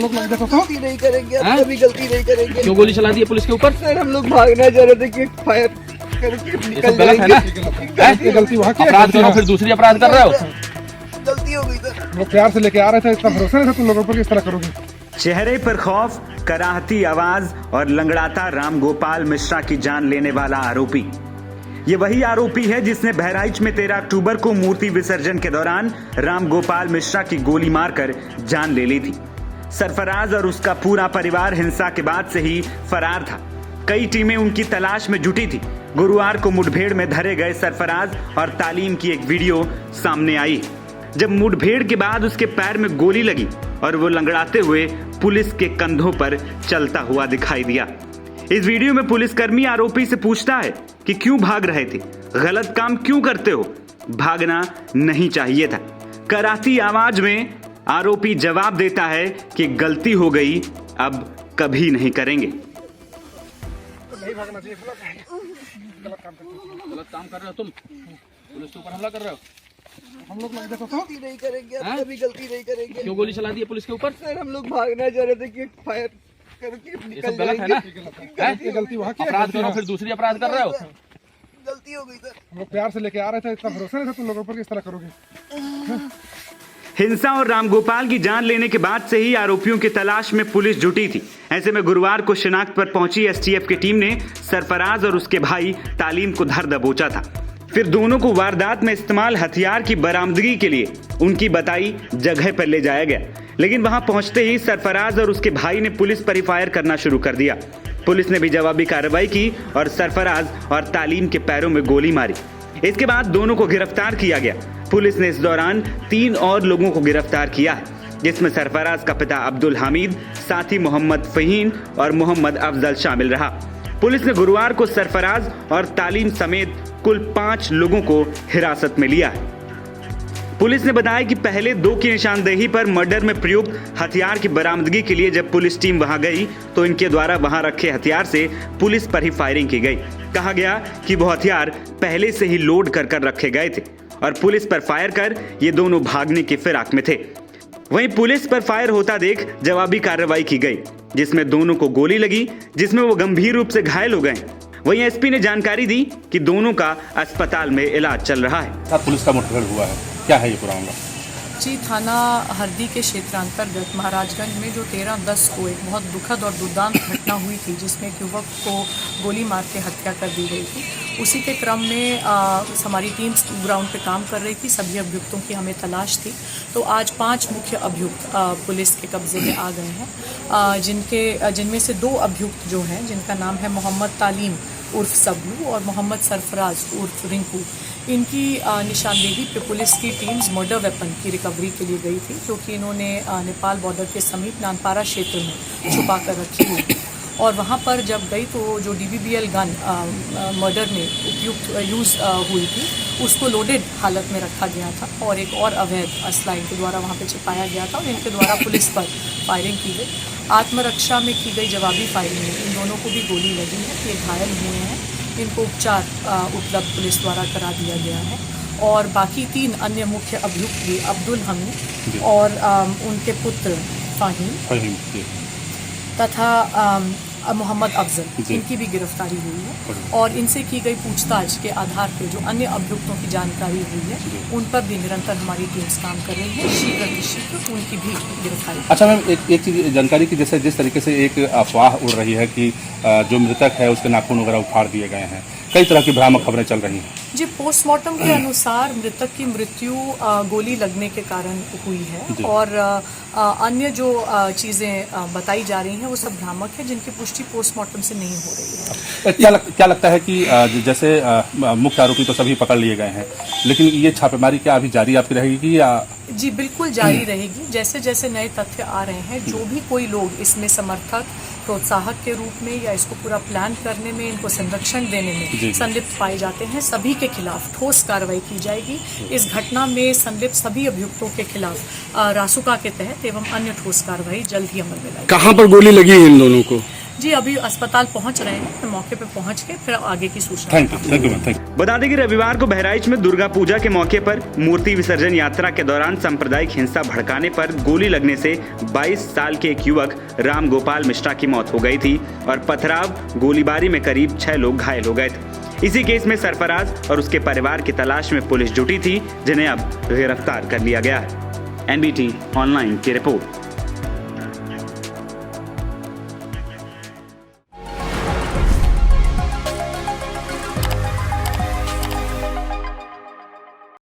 लोग देखो तो गलती नहीं करेंगे, अब कभी गलती नहीं करेंगे। क्यों गोली चला दी है पुलिस के ऊपर? सर हम लोग भागना चाह रहे थे कि फायर करके ये निकल सब गलत है ना? ये गलती वहाँ की है, अपराध करो फिर दूसरी अपराध कर रहे हो। गलती हो गई सर। लोग प्यार से लेके आ रहे थे, इतना भरोसा नहीं था तुम लोगों पर, इस तरह करोगे। चेहरे पर खौफ, कराहती आवाज और लंगड़ाता राम गोपाल मिश्रा की जान लेने वाला आरोपी। ये वही आरोपी है जिसने बहराइच में 13 अक्टूबर को मूर्ति विसर्जन के दौरान राम गोपाल मिश्रा की गोली मारकर जान ले ली थी। सरफराज और उसका पूरा परिवार हिंसा के बाद से ही फरार था। कई टीमें उनकी तलाश में जुटी थी। गुरुवार को मुठभेड़ में धरे गए सरफराज और तालीम की एक वीडियो सामने आई, जब मुठभेड़ के बाद उसके पैर में गोली लगी और वो लंगड़ाते हुए पुलिस के कंधों पर चलता हुआ दिखाई दिया। इस वीडियो में पुलिसकर्मी आरोपी से पूछता है कि क्यों भाग रहे थे, गलत काम क्यों करते हो, भागना नहीं चाहिए था। कराहती आवाज में आरोपी जवाब देता है कि गलती हो गई, अब कभी नहीं करेंगे। नहीं भागना चाहिए, गलत काम कर रहे हो तुम, पुलिस के ऊपर हमला कर रहे हो। हम लोग देखो तो गलती नहीं करेंगे, अब कभी गलती नहीं करेंगे। क्यों गोली चला दी है पुलिस के ऊपर? सर हम लोग भागना चाह रहे थे कि फायर करके ये निकल सब गलत है ना? ये गलती वहाँ की है, अपराध करो फिर दूसरी अपराध कर रहे हो। गलती हो गई सर। हम लोग प्यार से लेके आ रहे थे, इतना भरोसा नहीं था तुम लोगों पर, इस तरह करोगे। हिंसा और रामगोपाल की जान लेने के बाद से ही आरोपियों की तलाश में पुलिस जुटी थी। ऐसे में गुरुवार को शिनाख्त पर पहुंची एसटीएफ की टीम ने सरफराज और उसके भाई तालीम को धर दबोचा था। फिर दोनों को वारदात में इस्तेमाल हथियार की बरामदगी के लिए उनकी बताई जगह पर ले जाया गया, लेकिन वहां पहुंचते ही सरफराज और उसके भाई ने पुलिस पर फायर करना शुरू कर दिया। पुलिस ने भी जवाबी कार्रवाई की और सरफराज और तालीम के पैरों में गोली मारी। इसके बाद दोनों को गिरफ्तार किया गया। पुलिस ने इस दौरान 3 और लोगों को गिरफ्तार किया है, जिसमें सरफराज का पिता अब्दुल हामिद, साथी मोहम्मद फहीम और मोहम्मद अफजल शामिल रहा। पुलिस ने गुरुवार को सरफराज और तालीम समेत कुल 5 लोगों को हिरासत में लिया है। पुलिस ने बताया कि पहले 2 की निशानदेही पर मर्डर में प्रयुक्त हथियार की बरामदगी के लिए जब पुलिस टीम वहां गई तो इनके द्वारा वहां रखे हथियार से पुलिस पर ही फायरिंग की गई। कहा गया कि वो हथियार पहले से ही लोड कर रखे गए थे और पुलिस पर फायर कर ये दोनों भागने की फिराक में थे। वहीं पुलिस पर फायर होता देख जवाबी कार्रवाई की गई, जिसमें दोनों को गोली लगी, जिसमें वो गंभीर रूप से घायल हो गए। वहीं एसपी ने जानकारी दी कि दोनों का अस्पताल में इलाज चल रहा है। पुलिस का मुठभेड़ हुआ है, क्या है ये पूरा मामला? जी, थाना हरदी के क्षेत्रांतर्गत महाराजगंज में जो 13/10 को एक बहुत दुखद और दुर्दांत घटना हुई थी, जिसमें एक युवक को गोली मार के हत्या कर दी गई थी। उसी के क्रम में हमारी टीम ग्राउंड पे काम कर रही थी। सभी अभियुक्तों की हमें तलाश थी, तो आज 5 मुख्य अभियुक्त पुलिस के कब्जे में आ गए हैं, जिनमें से 2 अभियुक्त जो हैं, जिनका नाम है मोहम्मद तालीम उर्फ सबलू और मोहम्मद सरफराज उर्फ रिंकू। इनकी निशानदेही पे पुलिस की टीम्स मर्डर वेपन की रिकवरी के लिए गई थी, जो कि इन्होंने नेपाल बॉर्डर के समीप नानपारा क्षेत्र में छुपा कर रखी हुई थी। और वहाँ पर जब गई तो जो DBBL गन मर्डर में उपयुक्त यूज़ हुई थी, उसको लोडेड हालत में रखा गया था और एक और अवैध असला इनके द्वारा वहाँ पे छिपाया गया था और इनके द्वारा पुलिस पर फायरिंग की गई। आत्मरक्षा में की गई जवाबी फायरिंग में इन दोनों को भी गोली लगी है। ये घायल हुए हैं, इनको उपचार उपलब्ध पुलिस द्वारा करा दिया गया है। और बाकी 3 अन्य मुख्य अभियुक्त भी अब्दुल हमीद और उनके पुत्र फाहीम तथा मोहम्मद अफजल, इनकी भी गिरफ्तारी हुई है और इनसे की गई पूछताछ के आधार पर जो अन्य अभियुक्तों की जानकारी हुई है, उन पर भी निरंतर हमारी टीम्स काम कर रही है। शीघ्र उनकी भी गिरफ्तारी। अच्छा मैम, एक चीज़ जानकारी की, जैसे जिस तरीके से एक अफवाह उड़ रही है कि जो मृतक है उसके नाखून वगैरह उखाड़ दिए गए हैं, कई तरह की भ्रामक खबरें चल रही हैं। जी, पोस्टमार्टम के अनुसार मृतक की मृत्यु गोली लगने के कारण हुई है और अन्य जो चीज़ें बताई जा रही हैं वो सब भ्रामक है, जिनकी पुष्टि पोस्टमार्टम से नहीं हो रही है। क्या लगता है कि जैसे मुख्य आरोपी तो सभी पकड़ लिए गए हैं, लेकिन ये छापेमारी क्या अभी जारी आपकी रहेगी या? जी बिल्कुल जारी रहेगी। जैसे जैसे नए तथ्य आ रहे हैं, जो भी कोई लोग इसमें समर्थक प्रोत्साहक के रूप में या इसको पूरा प्लान करने में, इनको संरक्षण देने में संलिप्त पाए जाते हैं, सभी के खिलाफ ठोस कार्रवाई की जाएगी। इस घटना में संलिप्त सभी अभियुक्तों के खिलाफ रासुका के तहत एवं अन्य ठोस कार्रवाई जल्द ही अमल में लाएगी। कहाँ पर गोली लगी है इन दोनों को? जी अभी अस्पताल पहुंच रहे हैं, तो मौके पे पहुंच के फिर आगे की सूचना। Thank you ma'am, thank you. बता दें कि रविवार को बहराइच में दुर्गा पूजा के मौके पर मूर्ति विसर्जन यात्रा के दौरान सांप्रदायिक हिंसा भड़काने पर गोली लगने से 22 साल के एक युवक राम गोपाल मिश्रा की मौत हो गई थी और पथराव गोलीबारी में करीब 6 लोग घायल हो गए थे। इसी केस में सरफराज और उसके परिवार की तलाश में पुलिस जुटी थी, जिन्हें अब गिरफ्तार कर लिया गया है। NBT ऑनलाइन की रिपोर्ट।